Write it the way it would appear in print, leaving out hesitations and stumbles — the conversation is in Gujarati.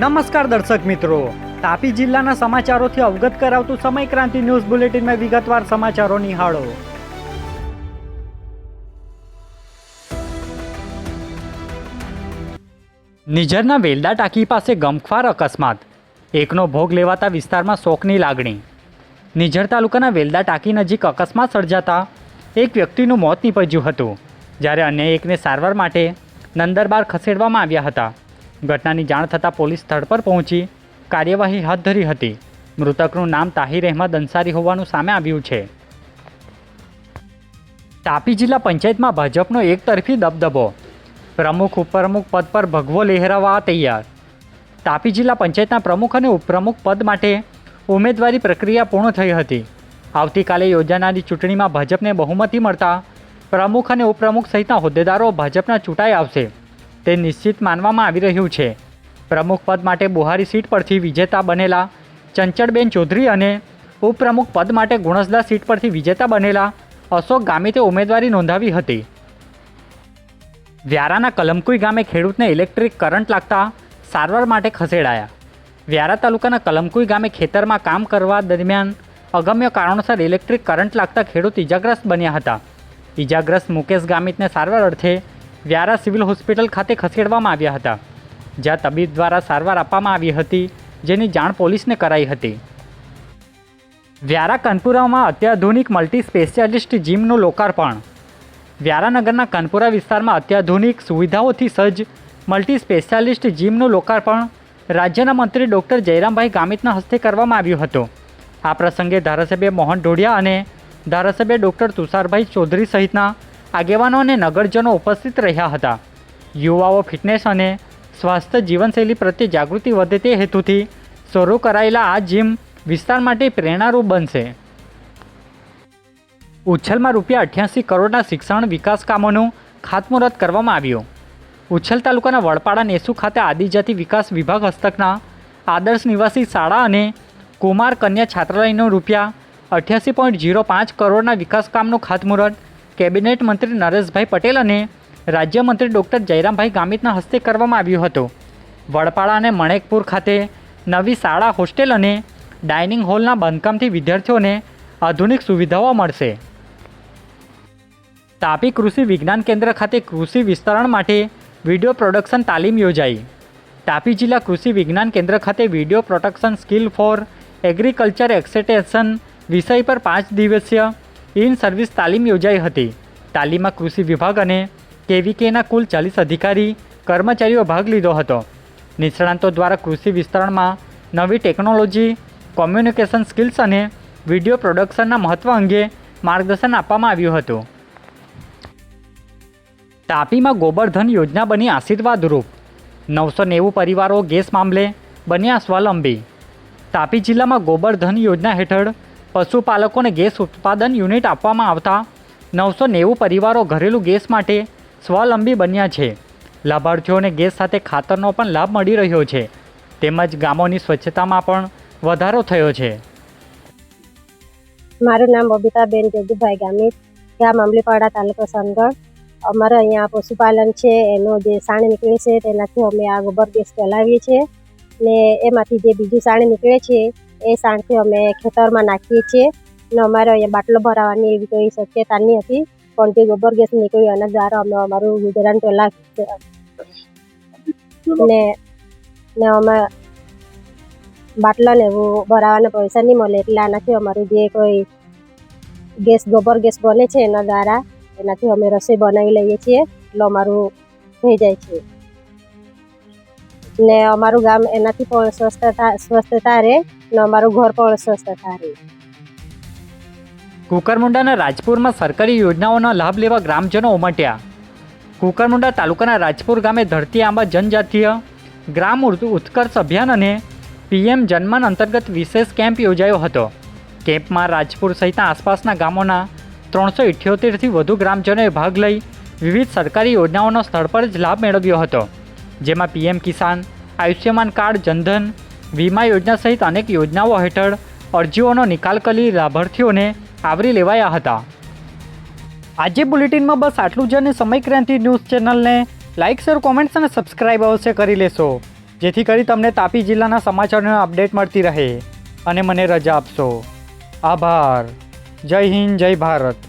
નમસ્કાર દર્શક મિત્રો, તાપી જિલ્લાના સમાચારોથી અવગત કરાવતું સમય ક્રાંતિ ન્યૂઝ બુલેટિનમાં વિગતવાર સમાચારો નિહાળો. નિઝરના વેલદા ટાંકી પાસે ગમખ્વાર અકસ્માત, એકનો ભોગ લેવાતા વિસ્તારમાં શોકની લાગણી. નિઝર તાલુકાના વેલદા ટાંકી નજીક અકસ્માત સર્જાતા એક વ્યક્તિનું મોત નીપજ્યું હતું, જ્યારે અન્ય એકને સારવાર માટે નંદરબાર ખસેડવામાં આવ્યા હતા. ઘટનાની જાણ થતાં પોલીસ સ્થળ પર પહોંચી કાર્યવાહી હાથ ધરી હતી. મૃતકનું નામ તાહિર અહેમદ અંસારી હોવાનું સામે આવ્યું છે. તાપી જિલ્લા પંચાયતમાં ભાજપનો એકતરફી દબદબો, પ્રમુખ ઉપપ્રમુખ પદ પર ભગવો લહેરાવવા તૈયાર. તાપી જિલ્લા પંચાયતના પ્રમુખ અને ઉપપ્રમુખ પદ માટે ઉમેદવારી પ્રક્રિયા પૂર્ણ થઈ હતી. આવતીકાલે યોજાનારી ચૂંટણીમાં ભાજપને બહુમતી મળતા પ્રમુખ અને ઉપપ્રમુખ સહિતના હોદ્દેદારો ભાજપના ચૂંટાઈ આવશે તે નિશ્ચિત માનવામાં આવી રહ્યું છે. પ્રમુખ પદ માટે બુહારી સીટ પરથી વિજેતા બનેલા ચંચળબેન ચૌધરી અને ઉપપ્રમુખ પદ માટે ગુણસદા સીટ પરથી વિજેતા બનેલા અશોક ગામિતે ઉમેદવારી નોંધાવી હતી. વ્યારાના કલમકુઈ ગામે ખેડૂતને ઇલેક્ટ્રિક કરંટ લાગતા સારવાર માટે ખસેડાયા. વ્યારા તાલુકાના કલમકુઈ ગામે ખેતરમાં કામ કરવા દરમિયાન અગમ્ય કારણોસર ઇલેક્ટ્રિક કરંટ લાગતા ખેડૂત ઇજાગ્રસ્ત બન્યા હતા. ઇજાગ્રસ્ત મુકેશ ગામિતને સારવાર અર્થે વ્યારા સિવિલ હોસ્પિટલ ખાતે ખસેડવામાં આવ્યા હતા, જ્યાં તબીબ દ્વારા સારવાર આપવામાં આવી હતી, જેની જાણ પોલીસને કરાઈ હતી. વ્યારા કનપુરામાં અત્યાધુનિક મલ્ટી સ્પેશિયાલિસ્ટ જીમનું લોકાર્પણ. વ્યારાનગરના કનપુરા વિસ્તારમાં અત્યાધુનિક સુવિધાઓથી સજ્જ મલ્ટી સ્પેશિયાલિસ્ટ જીમનું લોકાર્પણ રાજ્યના મંત્રી ડૉક્ટર જયરામભાઈ ગામિતના હસ્તે કરવામાં આવ્યું હતું. આ પ્રસંગે ધારાસભ્ય મોહન ઢોડિયા અને ધારાસભ્ય ડૉક્ટર તુષારભાઈ ચૌધરી સહિતના આગેવાનો અને નગરજનો ઉપસ્થિત રહ્યા હતા. યુવાઓ ફિટનેસ અને સ્વાસ્થ્ય જીવનશૈલી પ્રત્યે જાગૃતિ વધે તે હેતુથી શરૂ કરાયેલા આ જીમ વિસ્તાર માટે પ્રેરણારૂપ બનશે. ઉચ્છલમાં ₹88 કરોડના શિક્ષણ વિકાસ કામોનું ખાતમુહૂર્ત કરવામાં આવ્યું. ઉચ્છલ તાલુકાના વડપાડા નેસુ ખાતે આદિજાતિ વિકાસ વિભાગ હસ્તકના આદર્શ નિવાસી શાળા અને કુમાર કન્યા છાત્રાલયનું ₹88.05 કરોડના વિકાસ કામનું ખાતમુહૂર્ત કેબિનેટ મંત્રી નરેશભાઈ પટેલ અને રાજ્યમંત્રી ડૉક્ટર જયરામભાઈ ગામિતના હસ્તે કરવામાં આવ્યું હતું. વડપાડા અને મણેકપુર ખાતે નવી શાળા, હોસ્ટેલ અને ડાઇનિંગ હોલના બાંધકામથી વિદ્યાર્થીઓને આધુનિક સુવિધાઓ મળશે. તાપી કૃષિ વિજ્ઞાન કેન્દ્ર ખાતે કૃષિ વિસ્તરણ માટે વિડીયો પ્રોડક્શન તાલીમ યોજાઈ. તાપી જિલ્લા કૃષિ વિજ્ઞાન કેન્દ્ર ખાતે video production skill four agriculture extension વિષય પર 5 દિવસીય ઇન સર્વિસ તાલીમ યોજાઈ હતી. તાલીમમાં કૃષિ વિભાગ અને કેવીકેના કુલ 40 અધિકારી કર્મચારીઓ ભાગ લીધો હતો. નિષ્ણાંતો દ્વારા કૃષિ વિસ્તરણમાં નવી ટેકનોલોજી, કોમ્યુનિકેશન સ્કિલ્સ અને વિડીયો પ્રોડક્શનના મહત્ત્વ અંગે માર્ગદર્શન આપવામાં આવ્યું હતું. તાપીમાં ગોબરધન યોજના બની આશીર્વાદરૂપ, 990 પરિવારો ગેસ મામલે બન્યા સ્વાવલંબી. તાપી જિલ્લામાં ગોબરધન યોજના હેઠળ પશુપાલકોને ગેસ ઉત્પાદન યુનિટ આપવામાં આવતા 990 પરિવારો ઘરેલું ગેસ માટે સ્વાવલંબી બન્યા છે. લાભાર્થીઓને ગેસ સાથે ખાતરનો પણ લાભ મળી રહ્યો છે, તેમજ ગામોની સ્વચ્છતામાં પણ વધારો થયો છે. મારું નામ બબીતાબેન જગુભાઈ ગામિત, ગામ આંબલીપાડા, તાલુકો સોનગઢ. અમારે અહીંયા પશુપાલન છે, એનો જે સાણ નીકળે છે તેનાથી અમે આ ગોબર ગેસ ચલાવીએ છીએ ને એમાંથી જે બીજું સાણ નીકળે છે એ સાણથી અમે ખેતરમાં નાખીએ છીએ ને અમારે અહીંયા બાટલો ભરાવાની એવી કોઈ શક્યતા નહીં હતી, પણ તે ગોબર ગેસ નીકળ્યું એના દ્વારા અમે અમારું ગુજરાન ચલાવીએ ને અમે બાટલાને એવું ભરાવાના પૈસા નહીં મળે એટલે આનાથી અમારું જે કોઈ ગેસ ગોબર ગેસ બને છે એના દ્વારા એનાથી અમે રસોઈ બનાવી લઈએ છીએ એટલે અમારું થઈ જાય છે ને અમારું ગામ એનાથી પણ સ્વસ્થતા રહે ને અમારું ઘર પણ સ્વસ્થતા રહે. કુકરમુંડાના રાજપુરમાં સરકારી યોજનાઓનો લાભ લેવા ગ્રામજનો ઉમટ્યા. કુકરમુંડા તાલુકાના રાજપુર ગામે ધરતી આંબા જનજાતીય ગ્રામ ઉત્કર્ષ અભિયાન અને PM જનમન અંતર્ગત વિશેષ કેમ્પ યોજાયો હતો. કેમ્પમાં રાજપુર સહિતના આસપાસના ગામોના 378થી વધુ ગ્રામજનોએ ભાગ લઈ વિવિધ સરકારી યોજનાઓનો સ્થળ પર જ લાભ મેળવ્યો હતો, જેમાં PM કિસાન, આયુષ્યમાન કાર્ડ, જનધન વીમા યોજના સહિત અનેક યોજનાઓ હેઠળ અરજીઓનો નિકાલ કરી લાભાર્થીઓને આવરી લેવાયા હતા. આજે બુલેટિનમાં બસ આટલું જ અને સમય ક્રાંતિ ન્યૂઝ ચેનલને લાઇક, શેર, કોમેન્ટ્સ અને સબસ્ક્રાઇબ અવશ્ય કરી લેશો. જેથી કરી તમને તાપી જિલ્લાના સમાચારોની અપડેટ મળતી રહે અને મને રજા આપશો. આભાર. જય હિન્દ, જય ભારત.